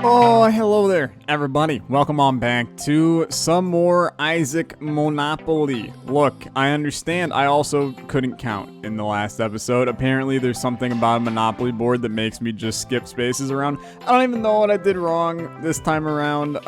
Oh, hello there, everybody. Welcome on back to some more Isaac Monopoly. Look, I understand I also couldn't count in the last episode. Apparently, there's something about a Monopoly board that makes me just skip spaces around. I don't even know what I did wrong this time around.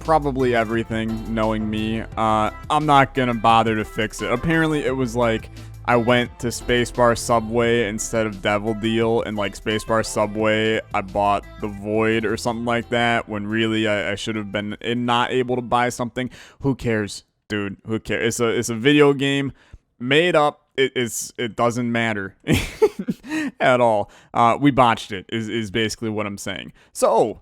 Probably everything, knowing me. I'm not gonna bother to fix it. Apparently, it was like I went to Spacebar Subway instead of Devil Deal, and like Spacebar Subway, I bought the Void or something like that, when really I should have been not able to buy something. Who cares, dude? Who cares? It's a video game made up. It doesn't matter at all. We botched it, is basically what I'm saying. So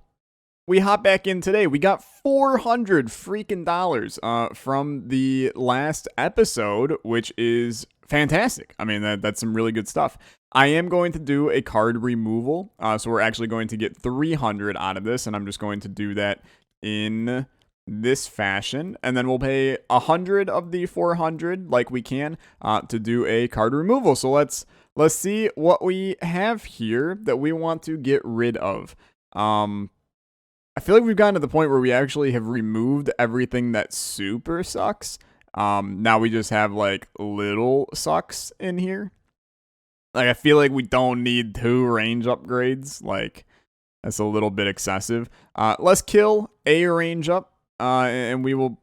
we hop back in today. We got $400 freaking dollars from the last episode, which is fantastic. I mean, that's some really good stuff. I am going to do a card removal, so we're actually going to get 300 out of this, and I'm just going to do that in this fashion, and then we'll pay 100 of the 400 like we can to do a card removal. So let's see what we have here that we want to get rid of. I feel like we've gotten to the point where we actually have removed everything that super sucks. Now we just have like little sucks in here. Like, I feel like we don't need 2 range upgrades. Like, that's a little bit excessive. Let's kill a range up, and we will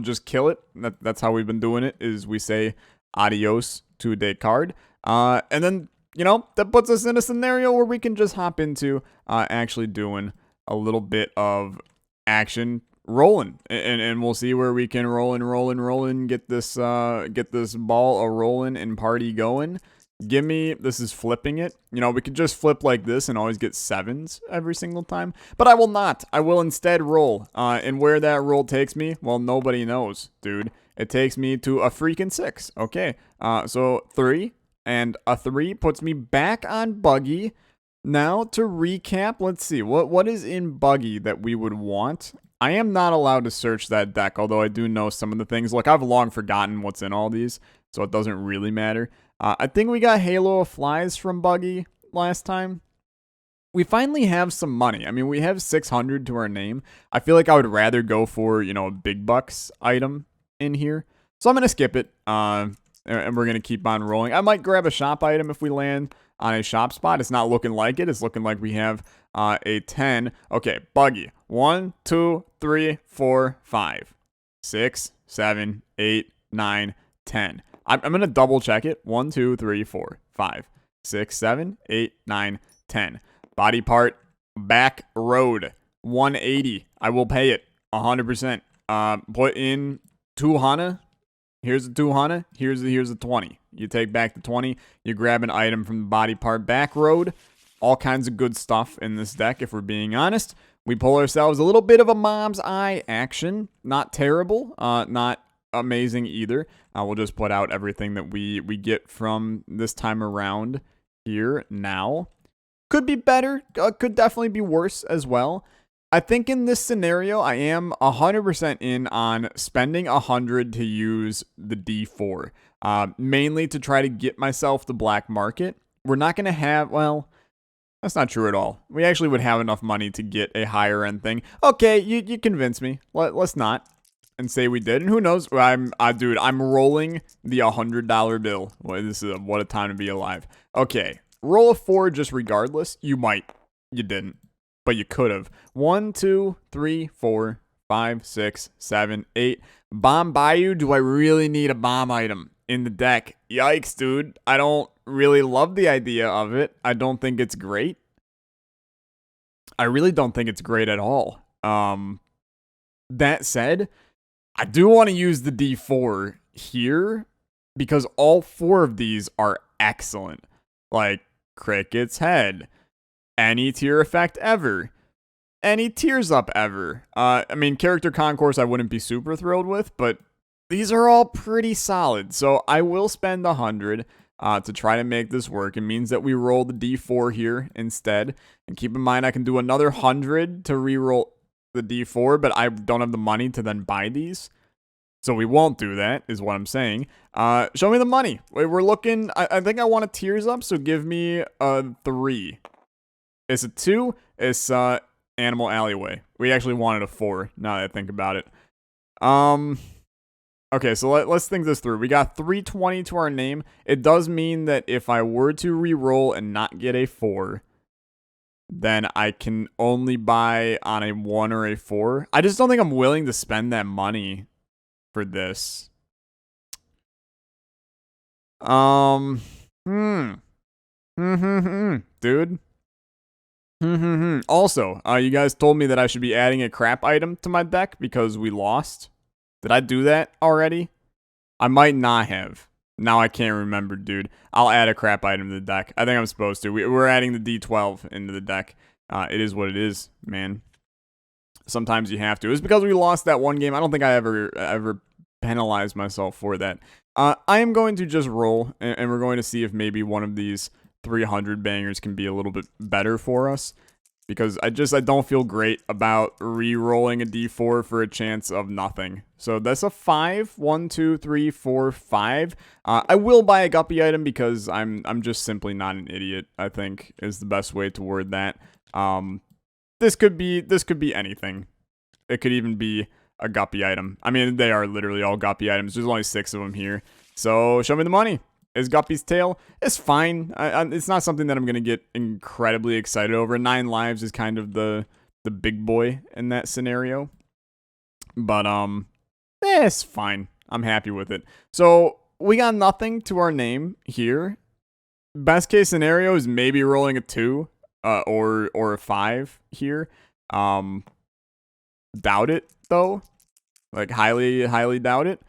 just kill it. That's how we've been doing it, is we say adios to a day card. And then, that puts us in a scenario where we can just hop into actually doing a little bit of action rolling, and we'll see where we can roll and get this ball a rolling and party going. This is flipping it. We could just flip like this and always get 7s every single time, but I will not. I will instead roll, and where that roll takes me, well, nobody knows, dude. It takes me to a freaking 6. Okay, so 3 and a 3 puts me back on buggy. Now, to recap, let's see. What is in buggy that we would want? I am not allowed to search that deck, although I do know some of the things. Look, I've long forgotten what's in all these, so it doesn't really matter. I think we got Halo of Flies from buggy last time. We finally have some money. I mean, we have 600 to our name. I feel like I would rather go for, a big bucks item in here. So I'm going to skip it, and we're going to keep on rolling. I might grab a shop item if we land on a shop spot. It's not looking like it. It's looking like we have a 10. Okay, buggy. 1, 2, 3, 4, 5, 6, 7, 8, 9, 10. I'm going to double check it. 1, 2, 3, 4, 5, 6, 7, 8, 9, 10. Body part, back road, 180. I will pay it 100%. Put in 200. Here's the 200. Here's the 20. You take back the 20. You grab an item from the body part back road. All kinds of good stuff in this deck, if we're being honest. We pull ourselves a little bit of a mom's eye action. Not terrible. Not amazing either. We'll just put out everything that we get from this time around here now. Could be better. Could definitely be worse as well. I think in this scenario, I am 100% in on spending 100 to use the D4. Mainly to try to get myself the black market. We're not going to have, well, that's not true at all. We actually would have enough money to get a higher end thing. Okay, you convinced me. Let's not. And say we did. And who knows? Dude, I'm rolling the $100 bill. Well, what a time to be alive. Okay, roll a 4 just regardless. You might. You didn't. But you could have. 1, 2, 3, 4, 5, 6, 7, 8. Bomb Bayou. Do I really need a bomb item in the deck? Yikes, dude. I don't really love the idea of it. I don't think it's great. I really don't think it's great at all. That said, I do want to use the D4 here because all 4 of these are excellent. Like Cricket's Head, any tier effect ever, any tears up ever. I mean, Character Concourse I wouldn't be super thrilled with, but these are all pretty solid. So I will spend 100 to try to make this work. It means that we roll the D4 here instead. And keep in mind, I can do another 100 to reroll the D4, but I don't have the money to then buy these. So we won't do that, is what I'm saying. Show me the money. We're looking, I think I want a tears up, so give me a 3. It's a 2. It's an Animal Alleyway. We actually wanted a 4, now that I think about it. Okay, so let's think this through. We got 320 to our name. It does mean that if I were to re-roll and not get a 4, then I can only buy on a 1 or a 4. I just don't think I'm willing to spend that money for this. Dude. Also, you guys told me that I should be adding a crap item to my deck because we lost. Did I do that already? I might not have. Now I can't remember, dude. I'll add a crap item to the deck. I think I'm supposed to. We're adding the D12 into the deck. It is what it is, man. Sometimes you have to. It's because we lost that one game. I don't think I ever penalized myself for that. I am going to just roll, and we're going to see if maybe one of these 300 bangers can be a little bit better for us. Because I don't feel great about re-rolling a D4 for a chance of nothing. So that's a 5. 1, 2, 3, 4, 5. I will buy a guppy item because I'm just simply not an idiot, I think, is the best way to word that. This could be anything. It could even be a guppy item. I mean, they are literally all guppy items. There's only 6 of them here. So show me the money. Is Guppy's tail? It's fine. It's not something that I'm going to get incredibly excited over. 9 lives is kind of the big boy in that scenario. But, it's fine. I'm happy with it. So, we got nothing to our name here. Best case scenario is maybe rolling a 2 or a 5 here. Doubt it, though. Like, highly doubt it.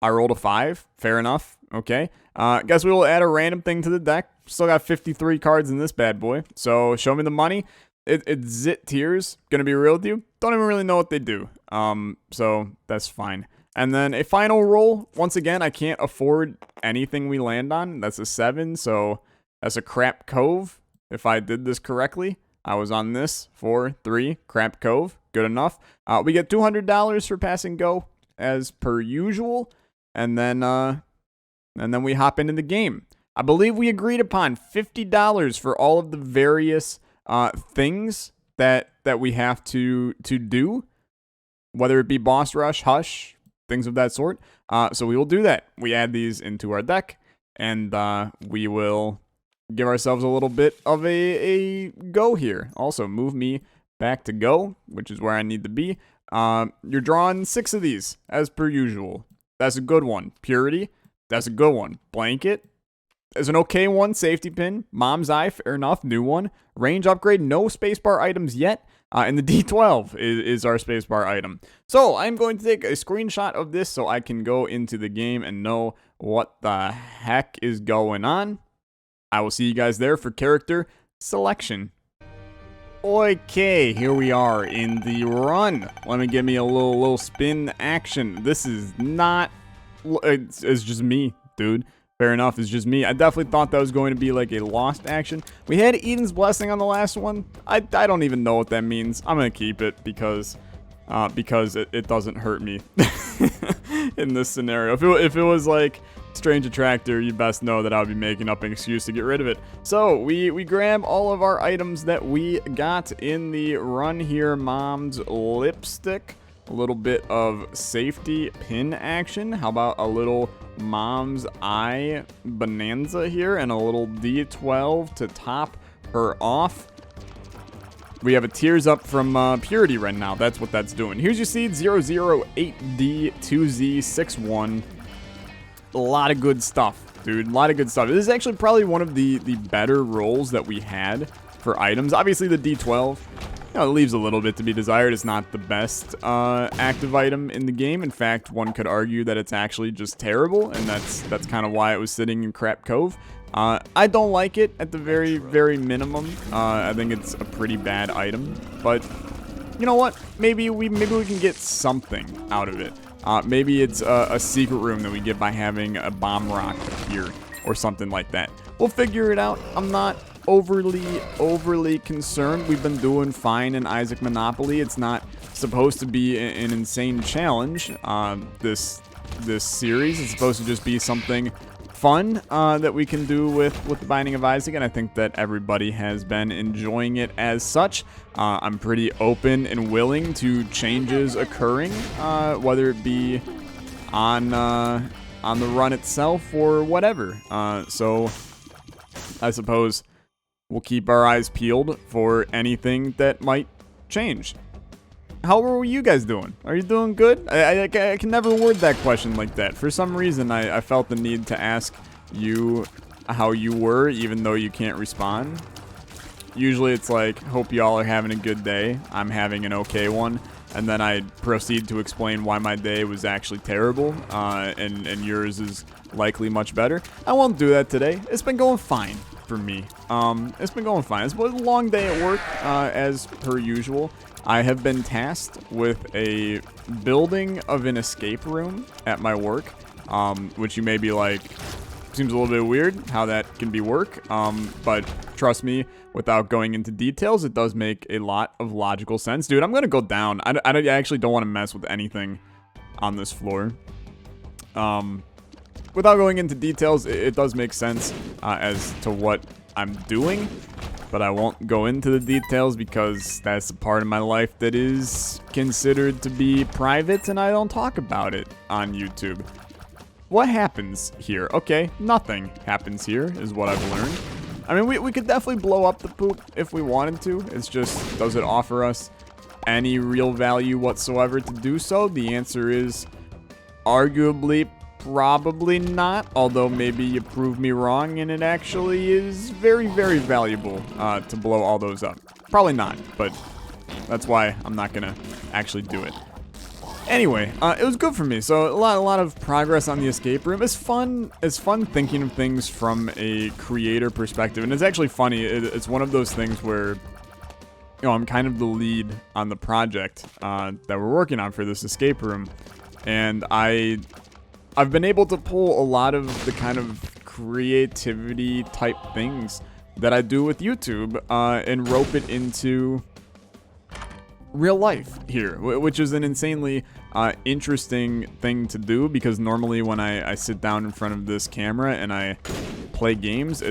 I rolled a 5. Fair enough. Okay. Guess we will add a random thing to the deck. Still got 53 cards in this bad boy. So, show me the money. It's Zit Tears. Gonna be real with you. Don't even really know what they do. So, that's fine. And then a final roll. Once again, I can't afford anything we land on. That's a 7. So, that's a Crap Cove. If I did this correctly. I was on this. 4, 3. Crap Cove. Good enough. We get $200 for passing go. As per usual. And then we hop into the game. I believe we agreed upon $50 for all of the various things that we have to do, whether it be boss rush, hush, things of that sort. So we will do that. We add these into our deck, and we will give ourselves a little bit of a go here. Also, move me back to go, which is where I need to be. You're drawing 6 of these, as per usual. That's a good one. Purity. That's a good one. Blanket is an okay one. Safety pin. Mom's Eye. Fair enough. New one. Range upgrade. No spacebar items yet. And the D12 is our spacebar item. So I'm going to take a screenshot of this so I can go into the game and know what the heck is going on. I will see you guys there for character selection. Okay, here we are in the run. Let me give me a little spin action. This is not... It's just me, dude. Fair enough, it's just me. I definitely thought that was going to be like a lost action. We had Eden's Blessing on the last one. I don't even know what that means. I'm going to keep it because it doesn't hurt me in this scenario. If it was like Strange Attractor, you best know that I would be making up an excuse to get rid of it. So we grab all of our items that we got in the run here. Mom's lipstick. A little bit of safety pin action. How about a little Mom's Eye bonanza here and a little D12 to top her off. We have a Tears Up from Purity right now. That's what that's doing. Here's your seed, 008D2Z61. A lot of good stuff, dude. A lot of good stuff. This is actually probably one of the better rolls that we had for items. Obviously, the D12, it leaves a little bit to be desired. It's not the best active item in the game. In fact, one could argue that it's actually just terrible, and that's kind of why it was sitting in Crap Cove. I don't like it at the very, very minimum. I think it's a pretty bad item, but you know what? Maybe we can get something out of it. Maybe it's a secret room that we get by having a bomb rock here or something like that. We'll figure it out. I'm not overly concerned. We've been doing fine in Isaac Monopoly. It's not supposed to be an insane challenge. This series is supposed to just be something fun that we can do with the Binding of Isaac, and I think that everybody has been enjoying it as such. I'm pretty open and willing to changes occurring, whether it be on the run itself or whatever. So I suppose we'll keep our eyes peeled for anything that might change. How are you guys doing? Are you doing good? I can never word that question like that. For some reason, I felt the need to ask you how you were, even though you can't respond. Usually it's like, hope y'all are having a good day. I'm having an okay one. And then I proceed to explain why my day was actually terrible, and yours is likely much better. I won't do that today. It's been going fine for me. It's been going fine. It's been a long day at work, as per usual. I have been tasked with a building of an escape room at my work, which you may be like, seems a little bit weird how that can be work, but trust me, without going into details, it does make a lot of logical sense. Dude, I'm gonna go down. I actually don't want to mess with anything on this floor. Without going into details, it does make sense as to what I'm doing, but I won't go into the details because that's a part of my life that is considered to be private, and I don't talk about it on YouTube. What happens here? Okay, nothing happens here is what I've learned. I mean, we could definitely blow up the poop if we wanted to. It's just, does it offer us any real value whatsoever to do so? The answer is arguably probably not, although maybe you prove me wrong and it actually is very, very valuable to blow all those up. Probably not, but that's why I'm not gonna actually do it. Anyway, it was good for me. So a lot of progress on the escape room. It's fun thinking of things from a creator perspective, and it's actually funny. It's one of those things where, you know, I'm kind of the lead on the project that we're working on for this escape room, and I've been able to pull a lot of the kind of creativity type things that I do with YouTube and rope it into real life here, which is an insanely interesting thing to do, because normally when I sit down in front of this camera and I play games,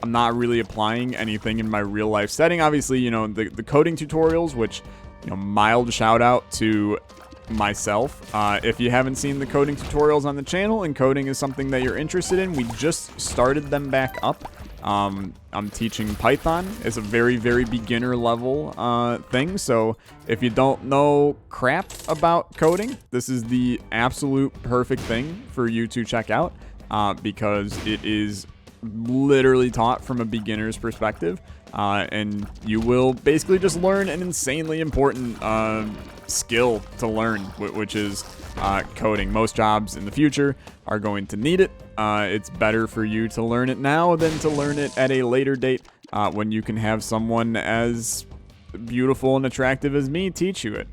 I'm not really applying anything in my real life setting. Obviously, you know, the coding tutorials, which, you know, mild shout out to myself. If you haven't seen the coding tutorials on the channel and coding is something that you're interested in, we just started them back up. I'm teaching Python. It's a very, very beginner level thing, so if you don't know crap about coding, this is the absolute perfect thing for you to check out, because it is literally taught from a beginner's perspective, and you will basically just learn an insanely important skill to learn, which is coding. Most jobs in the future are going to need it. It's better for you to learn it now than to learn it at a later date, when you can have someone as beautiful and attractive as me teach you it.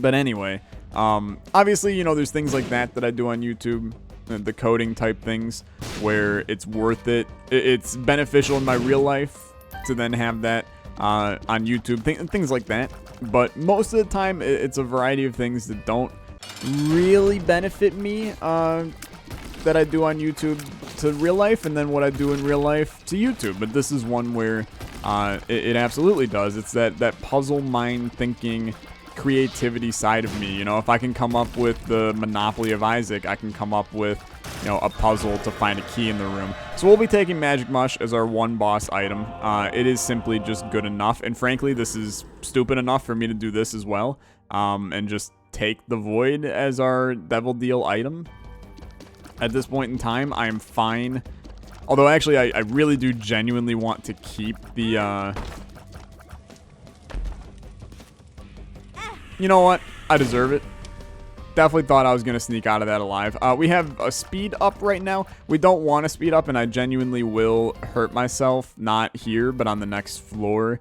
But anyway, obviously, you know, there's things like that I do on YouTube, the coding type things, where it's worth it. It's beneficial in my real life to then have that on YouTube, things like that. But most of the time, it's a variety of things that don't really benefit me that I do on YouTube to real life, and then what I do in real life to YouTube. But this is one where it absolutely does. It's that puzzle mind thinking creativity side of me. You know, if I can come up with the Monopoly of Isaac, I can come up with, you know, a puzzle to find a key in the room. So we'll be taking Magic Mush as our one boss item. It is simply just good enough, and frankly, this is stupid enough for me to do this as well, and just take the Void as our Devil Deal item. At this point in time, I am fine. Although, actually, I really do genuinely want to keep the, You know what? I deserve it. Definitely thought I was going to sneak out of that alive. We have a speed up right now. We don't want to speed up, and I genuinely will hurt myself, not here, but on the next floor,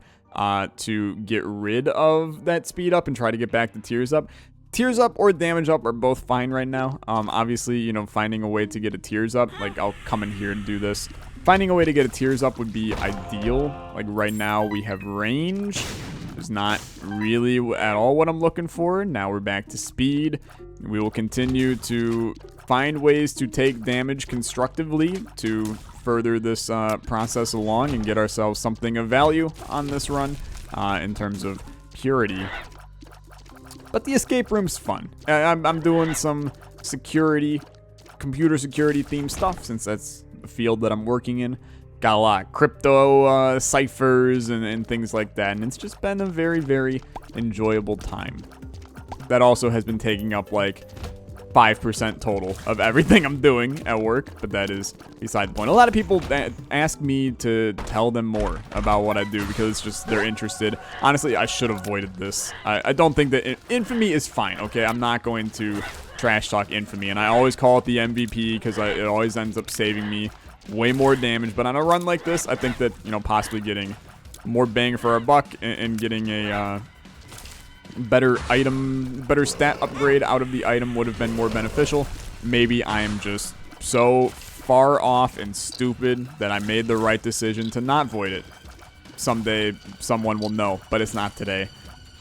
to get rid of that speed up and try to get back to Tears Up. Tears Up or Damage Up are both fine right now. Obviously, you know, finding a way to get a Tears Up, like, I'll come in here and do this. Finding a way to get a Tears Up would be ideal. Like, right now, we have range. It's not really at all what I'm looking for. Now we're back to speed. We will continue to find ways to take damage constructively to further this process along and get ourselves something of value on this run in terms of purity. But the escape room's fun. I'm doing some security, computer security themed stuff since that's the field that I'm working in. Got a lot of crypto ciphers and things like that, and it's just been a very, very enjoyable time. That also has been taking up like 5% total of everything I'm doing at work, but that is beside the point. A lot of people ask me to tell them more about what I do because it's just they're interested. Honestly, I should have avoided this. I don't think that Infamy is fine, okay? I'm not going to trash talk Infamy, and I always call it the MVP because it always ends up saving me way more damage. But on a run like this, I think that, you know, possibly getting more bang for our buck and getting a better stat upgrade out of the item would have been more beneficial. Maybe I am just so far off and stupid that I made the right decision to not void it. Someday someone will know, but it's not today.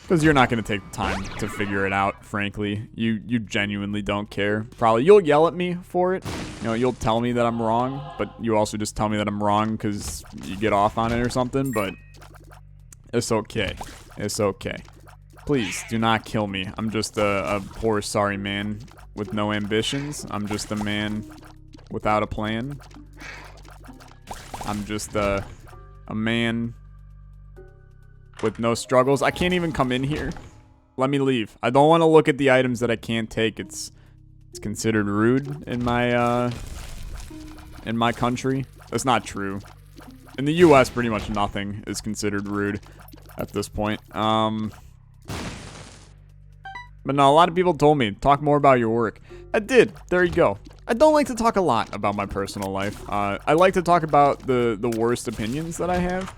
Because you're not going to take the time to figure it out, frankly. You genuinely don't care. Probably you'll yell at me for it. You know, you'll tell me that I'm wrong, but you also just tell me that I'm wrong because you get off on it or something, but it's okay. It's okay. Please, do not kill me. I'm just a poor, sorry man with no ambitions. I'm just a man without a plan. I'm just a man with no struggles. I can't even come in here. Let me leave. I don't want to look at the items that I can't take. It's considered rude in my country. That's not true. In the US, pretty much nothing is considered rude at this point. But no, a lot of people told me, talk more about your work. I did. There you go. I don't like to talk a lot about my personal life. I like to talk about the worst opinions that I have,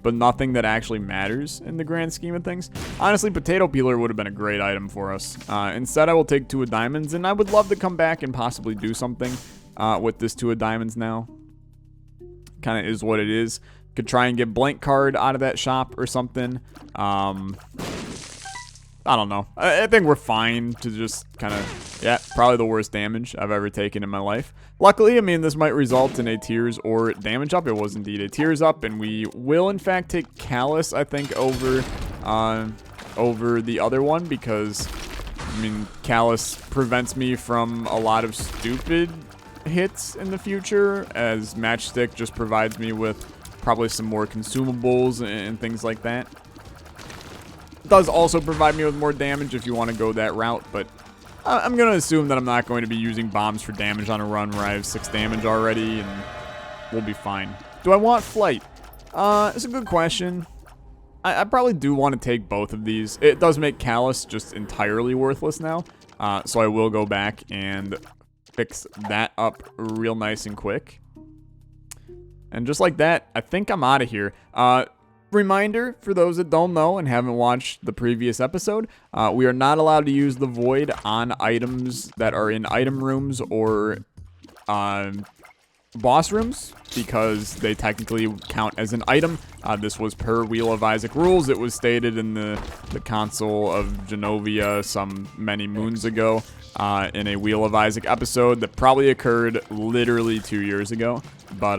but nothing that actually matters in the grand scheme of things. Honestly, potato peeler would have been a great item for us. Instead, I will take 2 of diamonds, and I would love to come back and possibly do something with this 2 of diamonds now. Kind of is what it is. Could try and get blank card out of that shop or something. I don't know. I think we're fine to just kind of, yeah, probably the worst damage I've ever taken in my life. Luckily, I mean, this might result in a tears or damage up. It was indeed a tears up, and we will, in fact, take Callus, I think, over the other one because, I mean, Callus prevents me from a lot of stupid hits in the future, as Matchstick just provides me with probably some more consumables and things like that. Does also provide me with more damage if you want to go that route, but I'm going to assume that I'm not going to be using bombs for damage on a run where I have 6 damage already, and we'll be fine. Do I want flight? It's a good question. I probably do want to take both of these. It does make Callus just entirely worthless now, so I will go back and fix that up real nice and quick. And just like that, I think I'm out of here. Reminder for those that don't know and haven't watched the previous episode, we are not allowed to use the void on items that are in item rooms or boss rooms because they technically count as an item. This was per Wheel of Isaac rules. It was stated in the Council of Genovia many moons ago in a Wheel of Isaac episode that probably occurred literally 2 years ago. But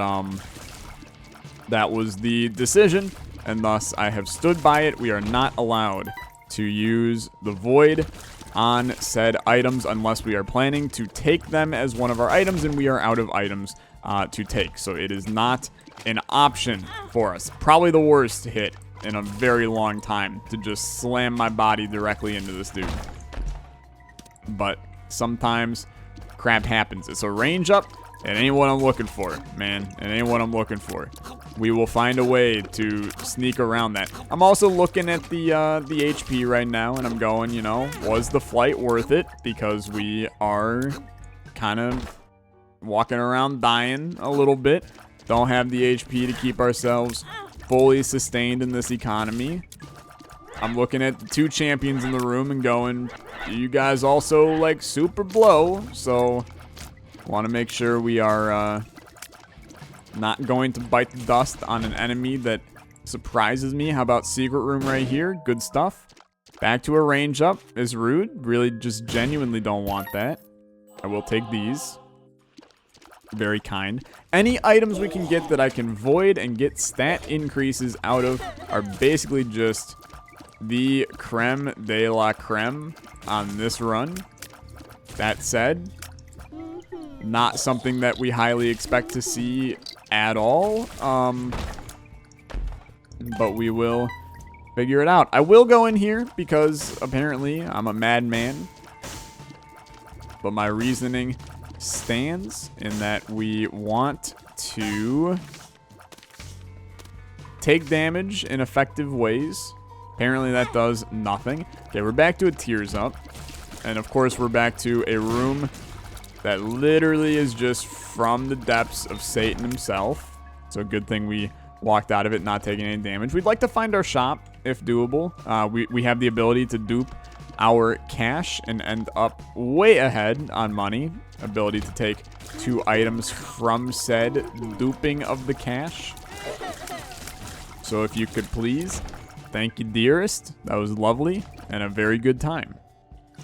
that was the decision, and thus I have stood by it. We are not allowed to use the void on said items unless we are planning to take them as one of our items, and we are out of items to take. So it is not an option for us. Probably the worst hit in a very long time to just slam my body directly into this dude. But sometimes crap happens. It's a range up. It ain't what I'm looking for, man. It ain't what I'm looking for. We will find a way to sneak around that. I'm also looking at the HP right now, and I'm going, you know, was the flight worth it? Because we are kind of walking around dying a little bit. Don't have the HP to keep ourselves fully sustained in this economy. I'm looking at the 2 champions in the room and going, you guys also like super blow, so want to make sure we are not going to bite the dust on an enemy that surprises me. How about secret room right here? Good stuff. Back to a range up is rude. Really just genuinely don't want that. I will take these. Very kind. Any items we can get that I can void and get stat increases out of are basically just the creme de la creme on this run. That said, not something that we highly expect to see at all. But we will figure it out. I will go in here because apparently I'm a madman. But my reasoning stands in that we want to take damage in effective ways. Apparently that does nothing. Okay, we're back to a tears up. And of course we're back to a room that literally is just from the depths of Satan himself. So a good thing we walked out of it not taking any damage. We'd like to find our shop if doable. We have the ability to dupe our cash and end up way ahead on money. Ability to take 2 items from said duping of the cash. So if you could please, thank you, dearest. That was lovely and a very good time.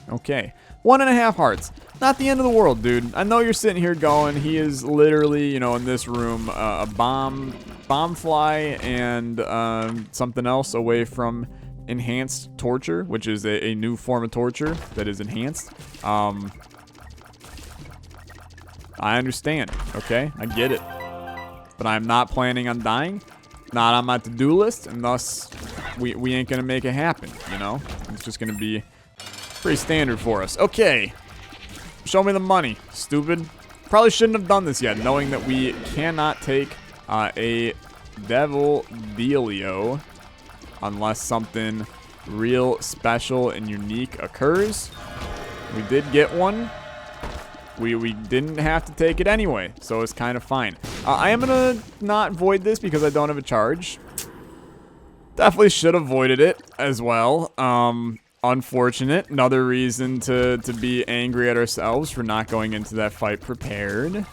Okay, 1.5 hearts. Not the end of the world, dude. I know you're sitting here going, he is literally, you know, in this room, a bomb fly and something else away from enhanced torture, which is a new form of torture that is enhanced. I understand, okay? I get it. But I'm not planning on dying. Not on my to-do list, and thus we ain't gonna make it happen, you know? It's just gonna be pretty standard for us. Okay. Show me the money, stupid. Probably shouldn't have done this yet, knowing that we cannot take a Devil Dealio unless something real special and unique occurs. We did get one. We didn't have to take it anyway, so it's kind of fine. I am gonna not void this because I don't have a charge. Definitely should have voided it as well. Unfortunate. Another reason to be angry at ourselves for not going into that fight prepared.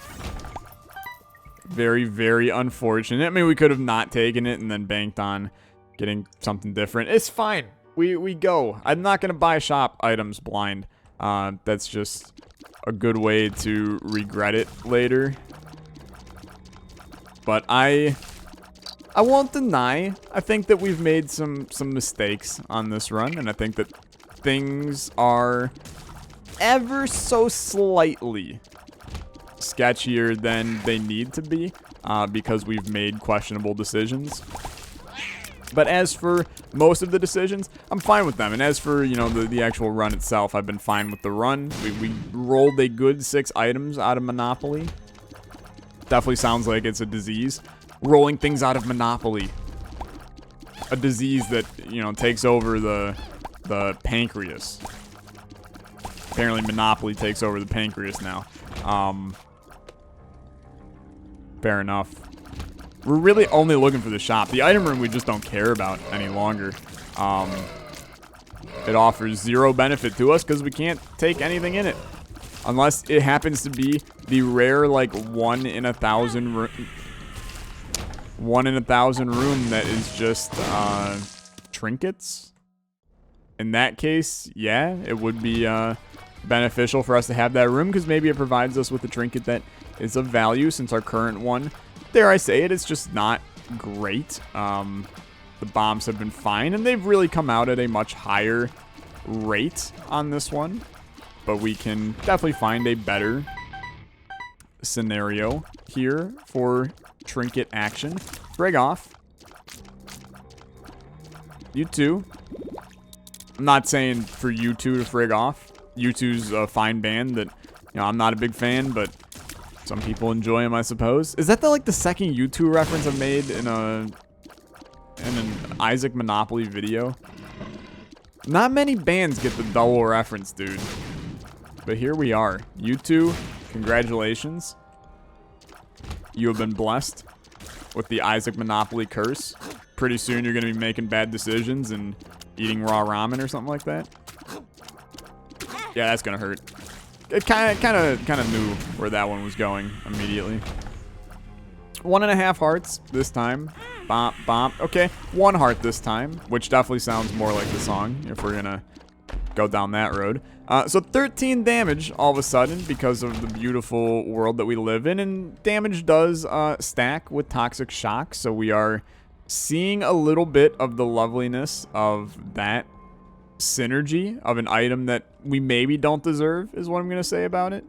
Very, very unfortunate. I mean, we could have not taken it and then banked on getting something different. It's fine. We go. I'm not going to buy shop items blind. That's just a good way to regret it later. But I won't deny, I think that we've made some mistakes on this run, and I think that things are ever so slightly sketchier than they need to be, because we've made questionable decisions. But as for most of the decisions, I'm fine with them. And as for, you know, the actual run itself, I've been fine with the run. We rolled a good 6 items out of Monopoly. Definitely sounds like it's a disease. Rolling things out of Monopoly. A disease that, you know, takes over the pancreas. Apparently Monopoly takes over the pancreas now. Fair enough. We're really only looking for the shop. The item room we just don't care about any longer. It offers 0 benefit to us because we can't take anything in it. Unless it happens to be the rare, like, 1 in 1,000 room that is just trinkets. In that case, yeah, it would be beneficial for us to have that room because maybe it provides us with a trinket that is of value, since our current one, dare I say it, it's just not great. The bombs have been fine, and they've really come out at a much higher rate on this one. But we can definitely find a better scenario here for trinket action. Frig off. You two. I'm not saying for you two to frig off. U2's a fine band that, you know, I'm not a big fan, but some people enjoy them, I suppose. Is that the second U2 reference I've made in an Isaac Monopoly video? Not many bands get the double reference, dude. But here we are. U2, congratulations. You have been blessed with the Isaac Monopoly curse. Pretty soon you're going to be making bad decisions and eating raw ramen or something like that. Yeah, that's going to hurt. It kind of knew where that one was going immediately. 1.5 hearts this time. Bomp, bomp. Okay, 1 heart this time, which definitely sounds more like the song if we're going to go down that road. So 13 damage all of a sudden because of the beautiful world that we live in. And damage does stack with toxic shock. So we are seeing a little bit of the loveliness of that synergy of an item that we maybe don't deserve is what I'm going to say about it.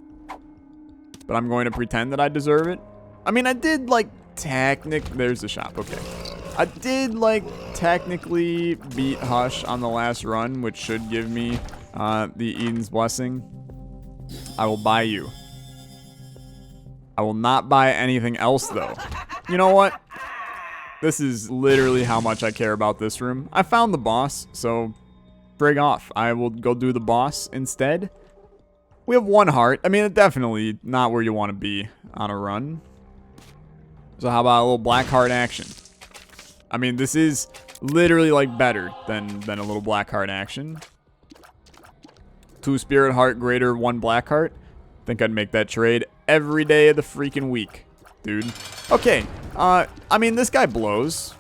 But I'm going to pretend that I deserve it. I mean, I did, like, there's the shop, okay. I did, like, technically beat Hush on the last run, which should give me the Eden's Blessing. I will buy you. I will not buy anything else, though. You know what? This is literally how much I care about this room. I found the boss, so frig off. I will go do the boss instead. We have 1 heart. I mean, definitely not where you want to be on a run. So how about a little black heart action? I mean, this is literally, like, better than a little black heart action. 2 spirit heart greater 1 black heart. Think I'd make that trade every day of the freaking week, dude. Okay, I mean, this guy blows.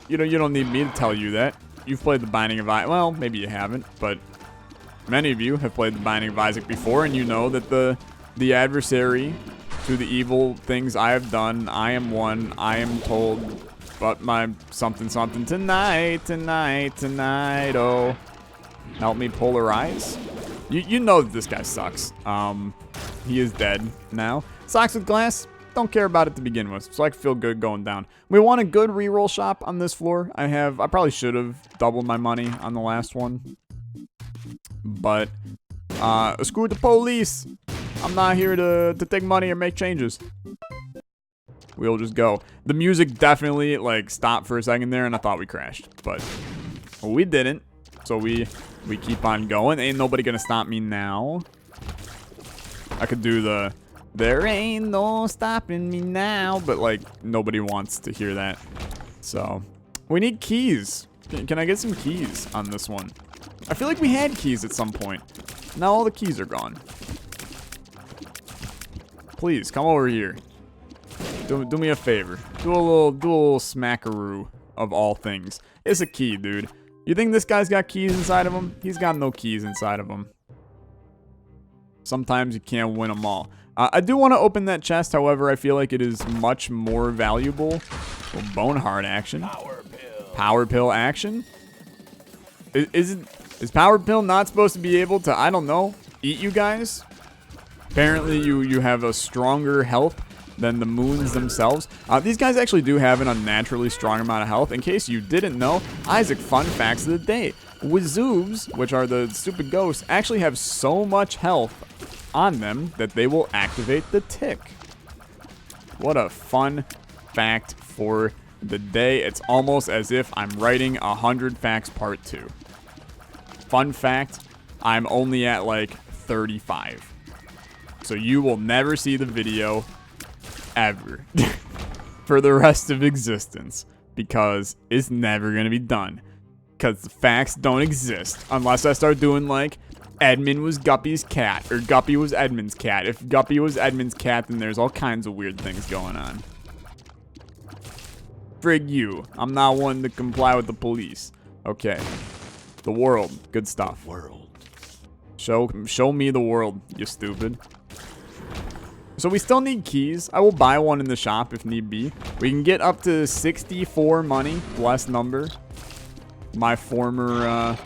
You know, you don't need me to tell you that. You've played the Binding of Isaac. Well, maybe you haven't, but many of you have played the Binding of Isaac before, and you know that the adversary to the evil things I have done, I am one, I am told, but my something something tonight, oh. Help me polarize. You know that this guy sucks. He is dead now. Socks with glass, don't care about it to begin with, so I can feel good going down. We want a good reroll shop on this floor. I probably should have doubled my money on the last one. But, screw the police. I'm not here to take money or make changes. We'll just go. The music definitely, like, stopped for a second there, and I thought we crashed. But we didn't. So we keep on going. Ain't nobody gonna stop me now. I could do the, there ain't no stopping me now. But, like, nobody wants to hear that. So, we need keys. Can I get some keys on this one? I feel like we had keys at some point. Now all the keys are gone. Please, come over here. Do me a favor. Do a little smackaroo of all things. It's a key, dude. You think this guy's got keys inside of him? He's got no keys inside of him. Sometimes you can't win them all. I do want to open that chest, however, I feel like it is much more valuable. Well, bone hard action. Power pill action? Is Power Pill not supposed to be able to, I don't know, eat you guys? Apparently you have a stronger health than the moons themselves. These guys actually do have an unnaturally strong amount of health. In case you didn't know, Isaac, fun facts of the day. Wizoobs, which are the stupid ghosts, actually have so much health on them that they will activate the tick. What a fun fact for the day. It's almost as if I'm writing 100 Facts Part 2. Fun fact, I'm only at like 35. So you will never see the video ever for the rest of existence because it's never going to be done because the facts don't exist unless I start doing like Edmund was Guppy's cat or Guppy was Edmund's cat. If Guppy was Edmund's cat, then there's all kinds of weird things going on. Frig you. I'm not one to comply with the police. Okay. The world. Good stuff. World. Show me the world, you stupid. So we still need keys. I will buy one in the shop if need be. We can get up to 64 money. Blessed number. My former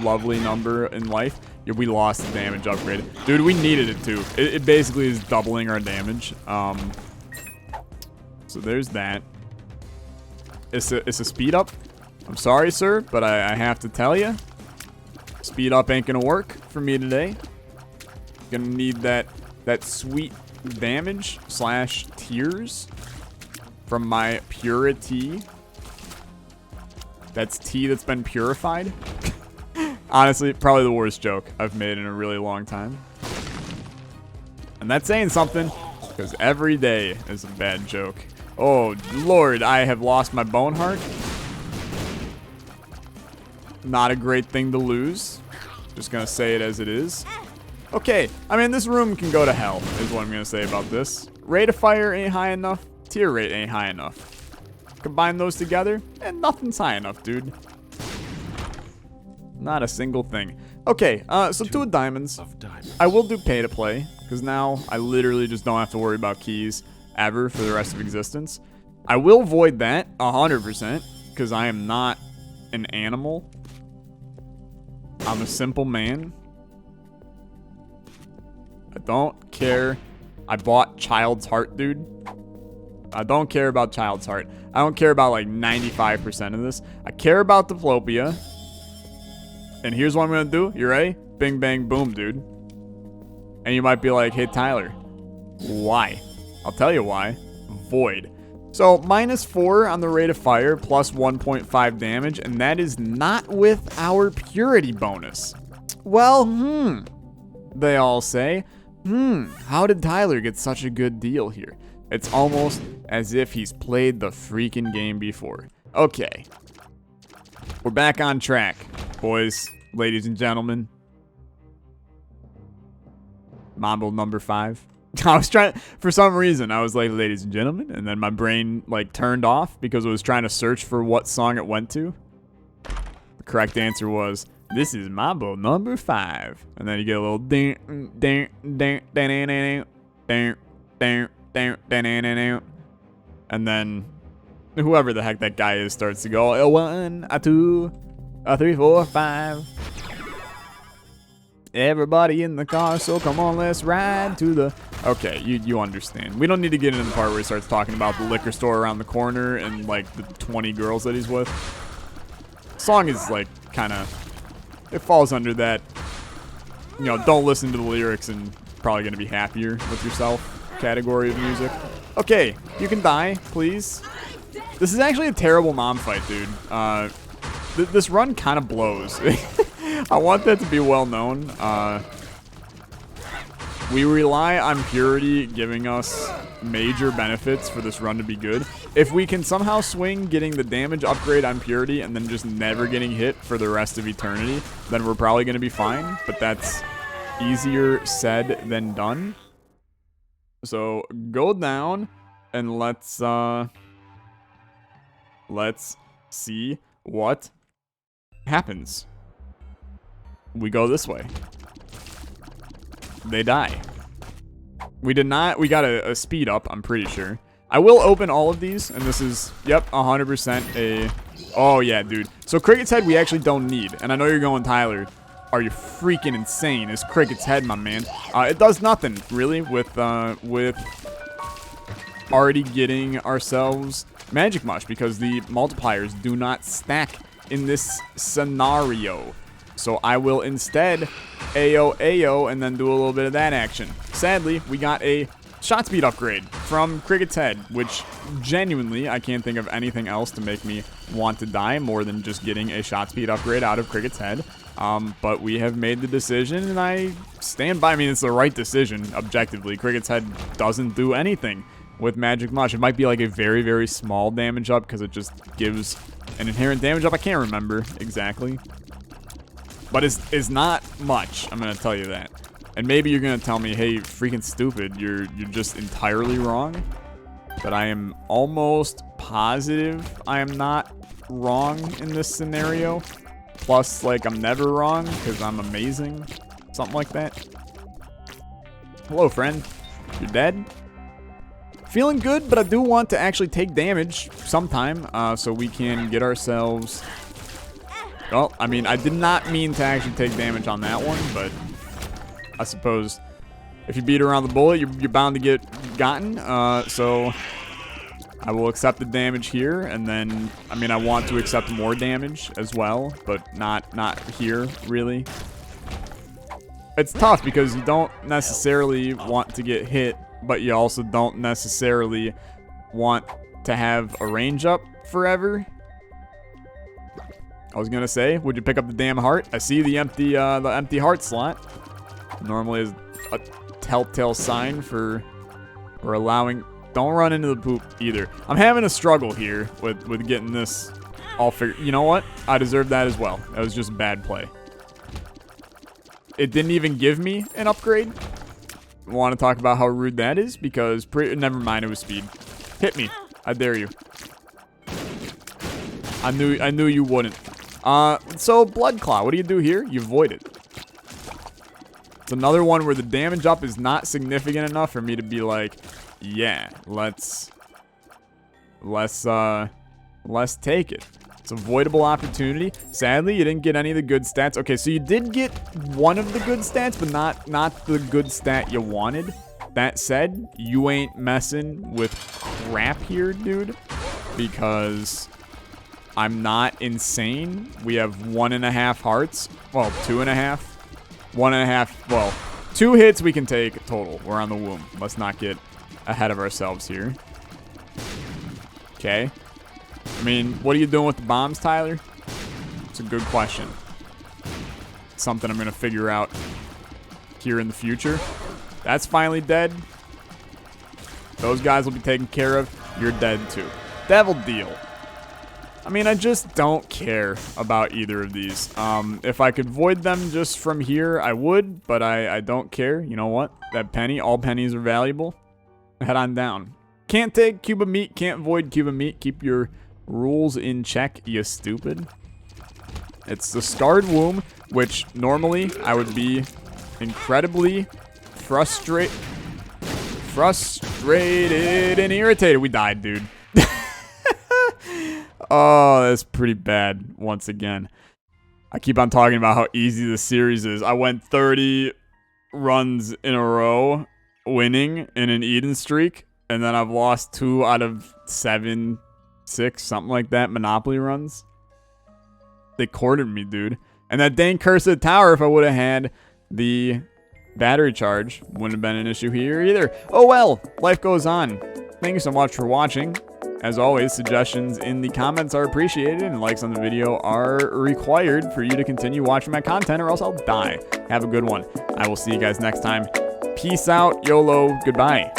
lovely number in life. Yeah, we lost the damage upgrade. Dude, we needed it too. It basically is doubling our damage. So there's that. It's a speed up. I'm sorry, sir, but I have to tell you. Speed up ain't gonna work for me today. Gonna need that sweet damage / tears from my purity. That's tea that's been purified. Honestly, probably the worst joke I've made in a really long time. And that's saying something, because every day is a bad joke. Oh, Lord, I have lost my bone heart. Not a great thing to lose. Just gonna say it as it is. Okay, I mean, this room can go to hell, is what I'm gonna say about this. Rate of fire ain't high enough. Tier rate ain't high enough. Combine those together, and nothing's high enough, dude. Not a single thing. Okay, so 2 of diamonds. I will do pay to play, because now I literally just don't have to worry about keys ever for the rest of existence. I will void that 100%, because I am not an animal. I'm a simple man. I don't care. I bought Child's Heart, dude. I don't care about Child's Heart. I don't care about like 95% of this. I care about Diplopia. And here's what I'm going to do. You ready? Bing, bang, boom, dude. And you might be like, hey, Tyler, why? I'll tell you why. Void. So -4 on the rate of fire, plus 1.5 damage, and that is not with our purity bonus. Well, they all say. How did Tyler get such a good deal here? It's almost as if he's played the freaking game before. Okay. We're back on track, boys, ladies and gentlemen. Mambo number 5. I was trying, for some reason, I was like, ladies and gentlemen, and then my brain, like, turned off because it was trying to search for what song it went to. The correct answer was, this is Mambo number 5. And then you get a little ding, ding, ding, ding, ding, ding, ding, ding, ding, and then whoever the heck that guy is starts to go, a 1, a 2, a 3, 4, 5. Everybody in the car, so come on, let's ride to the... Okay, you understand. We don't need to get into the part where he starts talking about the liquor store around the corner and, like, the 20 girls that he's with. Song is, like, kind of... It falls under that, you know, don't listen to the lyrics and probably going to be happier with yourself category of music. Okay, you can die, please. This is actually a terrible mom fight, dude. This run kind of blows. I want that to be well known. We rely on purity giving us major benefits for this run to be good. If we can somehow swing getting the damage upgrade on purity and then just never getting hit for the rest of eternity, then we're probably going to be fine. But that's easier said than done. So go down and let's see what happens. We go this way. They die. We did not. We got a speed up, I'm pretty sure. I will open all of these, and this is, yep, 100% a... Oh, yeah, dude. So Cricket's Head we actually don't need. And I know you're going, Tyler, are you freaking insane? It's Cricket's Head, my man. It does nothing, really, with already getting ourselves Magic Mush, because the multipliers do not stack in this scenario. So I will instead AO, and then do a little bit of that action. Sadly, we got a shot speed upgrade from Cricket's Head, which genuinely, I can't think of anything else to make me want to die more than just getting a shot speed upgrade out of Cricket's Head. But we have made the decision, and I stand by. I mean, it's the right decision, objectively. Cricket's Head doesn't do anything with Magic Mush. It might be like a very, very small damage up, because it just gives an inherent damage up. I can't remember exactly. But it's not much, I'm going to tell you that. And maybe you're going to tell me, hey, freaking stupid, you're just entirely wrong. But I am almost positive I am not wrong in this scenario. Plus, like, I'm never wrong because I'm amazing. Something like that. Hello, friend. You're dead? Feeling good, but I do want to actually take damage sometime so we can get ourselves... Well, I mean, I did not mean to actually take damage on that one, but I suppose if you beat around the bullet, you're bound to get gotten. So I will accept the damage here, and then, I mean, I want to accept more damage as well, but not here, really. It's tough because you don't necessarily want to get hit, but you also don't necessarily want to have a range up forever. I was gonna say, would you pick up the damn heart? I see the empty heart slot. Normally is a telltale sign for allowing. Don't run into the poop either. I'm having a struggle here with getting this all figured. You know what? I deserve that as well. That was just bad play. It didn't even give me an upgrade. Want to talk about how rude that is? Because never mind, it was speed. Hit me. I dare you. I knew you wouldn't. So Blood Claw, what do you do here? You void it. It's another one where the damage up is not significant enough for me to be like, yeah, let's take it. It's a voidable opportunity. Sadly, you didn't get any of the good stats. Okay, so you did get one of the good stats, but not the good stat you wanted. That said, you ain't messing with crap here, dude, because I'm not insane. We have 1.5 hearts. Well, 2.5. 1.5. Well, 2 hits we can take total. We're on the womb. Let's not get ahead of ourselves here. Okay. I mean, what are you doing with the bombs, Tyler? It's a good question. Something I'm going to figure out here in the future. That's finally dead. Those guys will be taken care of. You're dead too. Devil deal. I mean, I just don't care about either of these. If I could void them just from here, I would, but I don't care. You know what? That penny, all pennies are valuable. Head on down. Can't take cube of meat, can't void cube of meat. Keep your rules in check, you stupid. It's the Scarred Womb, which normally I would be incredibly frustrated and irritated. We died, dude. Oh, that's pretty bad once again. I keep on talking about how easy the series is. I went 30 runs in a row winning in an Eden streak, and then I've lost 2 out of 7, 6, something like that, Monopoly runs. They cornered me, dude. And that dang Curse of the Tower, if I would have had the battery charge, wouldn't have been an issue here either. Oh well, life goes on. Thank you so much for watching. As always, suggestions in the comments are appreciated, and likes on the video are required for you to continue watching my content, or else I'll die. Have a good one. I will see you guys next time. Peace out, YOLO, goodbye.